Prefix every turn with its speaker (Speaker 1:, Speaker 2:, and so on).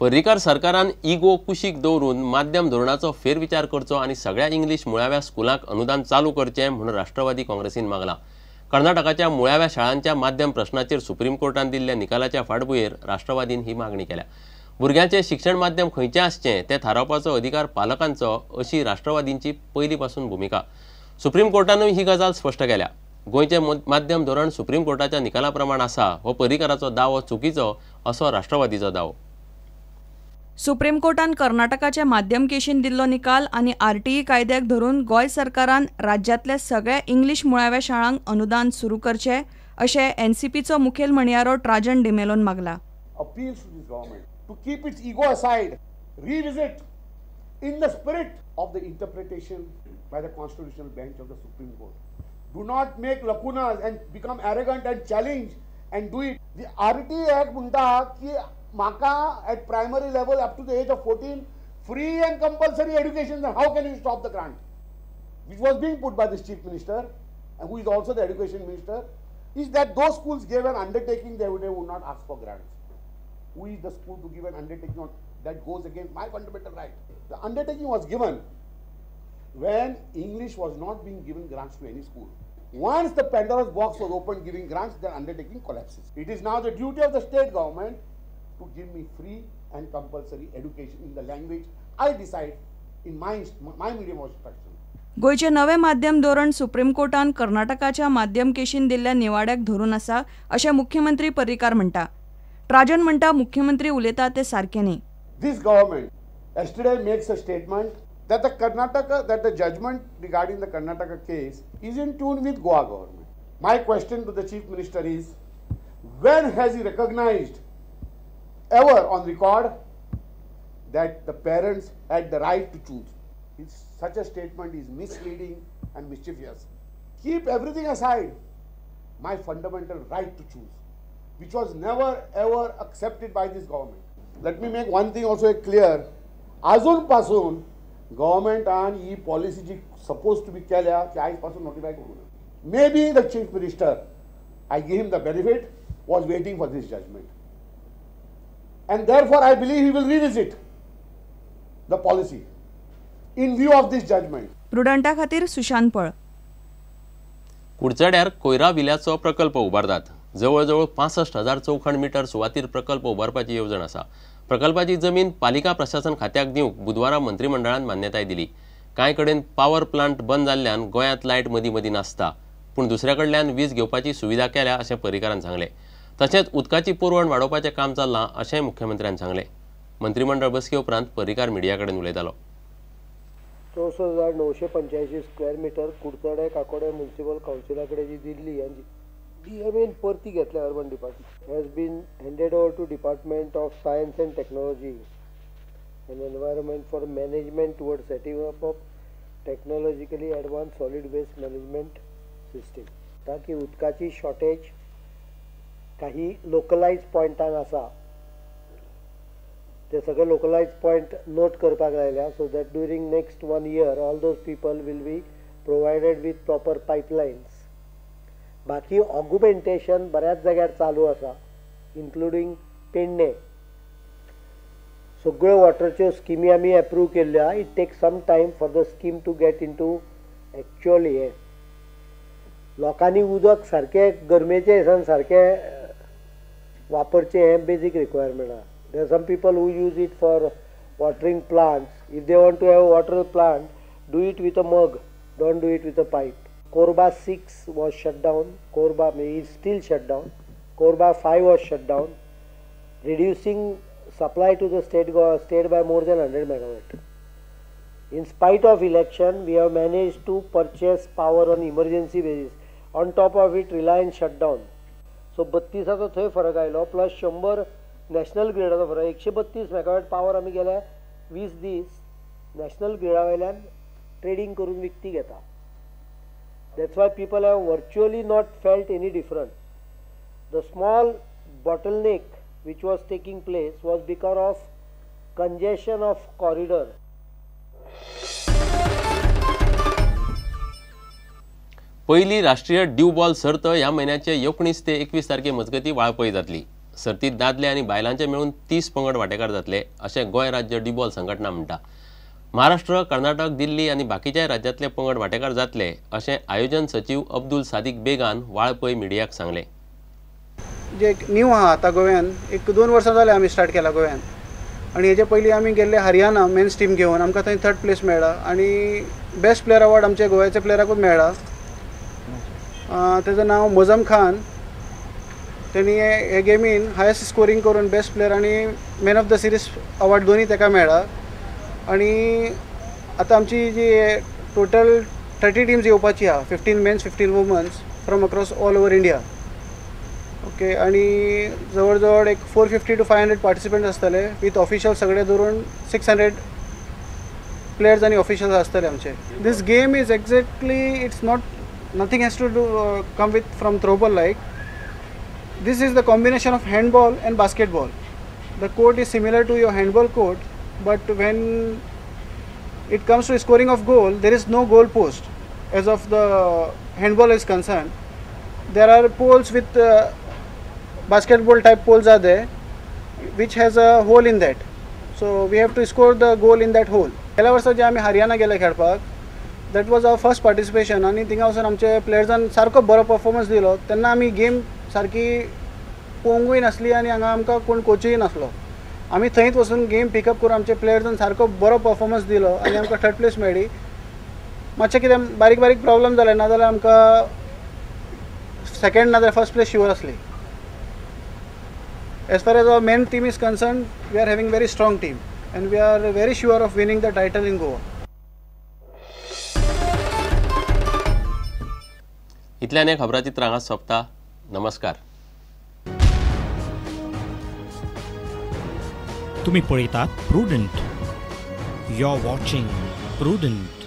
Speaker 1: पर्रीकार सरकारान इगो कुशीक दवरून माध्यम धोरणाचो फेरविचार करचो आनी सगळ्या इंग्लीश मुळाव्या स्कुलांक अनुदान चालू करचें म्हणून राष्ट्रवादी काँग्रेसीन मागला। कर्नाटकाच्या मुळाव्या शाळांच्या माध्यम प्रश्नाचेर सुप्रीम कोर्टान दिल्ल्या निकालाच्या फाटभुंयेर राष्ट्रवादीन ही मागणी केल्या। भुरग्यांचें शिक्षण माध्यम खंयचें आसचें तें थारावपाचो अधिकार पालकांचो अशी राष्ट्रवादींची पयली पासून भुमिका। सुप्रीम कोर्टानूय ही गजाल स्पश्ट केल्या। गोंयचें माध्यम धोरण सुप्रीम कोर्टाच्या निकाला प्रमाण आसा हो पर्रीकाराचो दावो चुकीचो असो राष्ट्रवादीचो दावो।
Speaker 2: सुप्रीम कोर्टान कर्नाटकाच्या माध्यम केशीन दिल्लो निकाल आनी आरटीई कायद्याक धरून गोंय सरकारान राज्यांतल्या सगळ्या इंग्लीश मुळाव्या शाळांक अनुदान सुरू करचें अशें एनसीपीचो मुखेल म्हणयारो Rajan डिमेलोन मागला।
Speaker 3: Appeals to this government to keep its ego aside, revisit in the spirit of the interpretation by the constitutional bench of the Supreme Court. Do not make lacunas and become arrogant and challenge and do it. The RTE Act म्हणता की Maka at primary level up to the age of 14 free and compulsory education. Then how can you stop the grant? Which was being put by this chief minister and who is also the education minister, is that those schools gave an undertaking they would not ask for grants. Who is the school to give an undertaking that goes against my fundamental right? The undertaking was given when English was not being given grants to any school. Once the Pandora's box was opened giving grants, the undertaking collapses. It is now the duty of the state government to give me free and compulsory education in the language I decide in my medium of instruction.
Speaker 2: गोयचे नवे माध्यम धोरण supreme कोर्टान कर्नाटकाच्या माध्यम केशीन दिल्ल्या निवाड्याक धरून आसा अशें मुख्यमंत्री पर्रीकार म्हणटा। राजन म्हणटा मुख्यमंत्री उलयता ते सारखे न्ही।
Speaker 3: This government yesterday makes a statement that the judgment regarding the Karnataka case is in tune with Goa government. My question to the chief minister is, when has he recognized ever on record that the parents had the right to choose? Such a statement is misleading and mischievous. Keep everything aside. My fundamental right to choose, which was never ever accepted by this government. Let me make one thing also clear. Azun pasun government and e policy ji supposed to be केल्या की आज पासून notify करू नये. Maybe the chief minister, I give him the benefit, was waiting for this judgment. And therefore I believe he will revisit the policy in view of this judgment.
Speaker 2: प्रुडंटा खातीर सुशांत पळ।
Speaker 1: कुडचड्यार कोयरा विल्याचो प्रकल्प उबारतात। जवळजवळ 65,000 चौखंड मीटर सुवातीर प्रकल्प उबारपाची येवजण आसा। प्रकल्पाची जमीन पालिका प्रशासन खात्याक दिवंक बुधवारा मंत्रिमंडळान मान्यताय दिली। कांय कडेन पॉवर प्लांट बंद जाल्ल्यान गोंयांत लायट मदीं मदीं नासता, पूण दुसऱ्या कडल्यान वीज घेवपाची सुविधा केल्या अशें पर्रीकारान सांगलें। तशेंच उदकाची पुरवण वाडोवपाचें काम चल्लां अशेंय मुख्यमंत्र्यान सांगलें। मंत्रिमंडळ बसके उपरांत पर्रीकार मिडिया कडेन उलयतालो।
Speaker 4: 64,985 square metre Kudchade Kakode municipal काउन्सिला कडेन जी दिल्ली आनी DMA परती घेतल्या urban department has been handed over to department of science and technology and environment for management toward setting up of technologically advance solid waste management system ताकी उदकाची शॉर्टेज काही लोकलायज पॉयंटान आसा ते सगळे लोकलायज पॉयंट नोट करपाक लायल्या so that during next 1 year all those people will be provided with proper pipelines. बाकी augmentation बऱ्याच जाग्यार चालू आसा इन्क्लुडींग पेडणे। सगळ्यो वॉटरच्यो स्किमी आमी एप्रूव केल्ल्या। It takes some time for the scheme to get into actual हे लोकांनी उदक सारके गरमेचे दिसान सारके वापरचे हे बेजीक रिक्वायरमेंट आहा। There are some people who use it for watering plants. If they want to have a water plant, do it with a mug. Don't do it with a pipe. Korba 6 was shut down. Korba is still shut down. Korba 5 was shut down, reducing supply to the state by more than 100 megawatt. In spite of election, we have managed to purchase power on emergency basis. On top of it, Reliance shut down. So 32 थंय फरक आयलो plus 100 national ग्रिडाचो फरक 132 megawatt power आमी गेल्या 20 दीस national ग्रिडा वयल्यान trading करून विकती घेता। That's why people have virtually not felt any different. The small bottleneck which was taking place was because of congestion of corridor.
Speaker 1: पहिली राष्ट्रीय ड्यू बॉल सर्त ह्या महिन्याचे 19 ते 21 तारखे मजगती वाळपय जातली। सर्तीत दादले आनी बायलांचे मेळून 30 पंगड वांटेकार जातले अशें गोंय राज्य डिबॉल संघटना म्हणटा. महाराष्ट्र, कर्नाटक, दिल्ली आनी बाकीच्या राज्यांतले पंगड वांटेकार जातले अशें आयोजन सचिव अब्दुल सादिक बेगान वाळपय मिडियाक सांगलें.
Speaker 5: जे न्यू आहा आतां गोंयान 1-2 वर्सां जाले आमी स्टार्ट केला गोंयान आनी हेजे पयलीं आमी गेल्ले हरियाणा मेन्स टीम घेवन आमकां थंय 3rd प्लेस मेळ्ळा आनी बेस्ट प्लेयर अवॉर्ड आमच्या गोव्याच्या प्लेयराकूच मेळ्ळा. तेजो नांव मोजम खान. तेणी हे गेमीन हायस्ट स्कोरींग करून बेस्ट प्लेयर आनी man of the series award दोनी ताका मेळ्ळा. आनी आतां आमची जी टोटल 30 टीम्स येवपाची आहा, 15 men's 15 women's from across all over India. Okay. आनी जवळ जवळ एक 450 to 500 पार्टिसिपंट्स आसतले विथ ऑफिशियल सगळे धरून 600 प्लेयर्स आनी ऑफिशियल्स आसतले आमचे. This game is exactly it's not nothing has to do come with from throwball like. This is the combination of handball and basketball. The court is similar to your handball court, but when it comes to scoring of goal, there is no goal post as of the handball is concerned. There are poles with basketball type poles are there, which has a hole in that. So we have to score the goal in that hole. गेल्या वर्सा जे आमी हरियाणा गेले खेळपाक, that was our first participation. आनी थिंगा वचून आमचे प्लेयर्सान सारको बरो परफॉर्मन्स दिलो. तेन्ना आमी गेम सारकी पळोवंकूय नासली आनी हांगा आमकां कोण कोचूय नासलो. आमी थंयच वचून गेम पिकअप करून आमचे प्लेयर्सान सारको बरो परफॉर्मन्स दिलो आनी आमकां 3rd प्लेस मेळ्ळी. मातशें कितें बारीक बारीक प्रॉब्लम जाले, नाजाल्यार आमकां 2nd नाजाल्यार 1st प्लेस शुअर आसली. As far as our main team is concern, we are having very strong team and we are very sure of winning the title in Goa.
Speaker 1: इतल्यान हे खबराचित्र हांगा सोंपता. नमस्कार.
Speaker 6: तुम्ही पळयतात Prudent. You are watching prudent.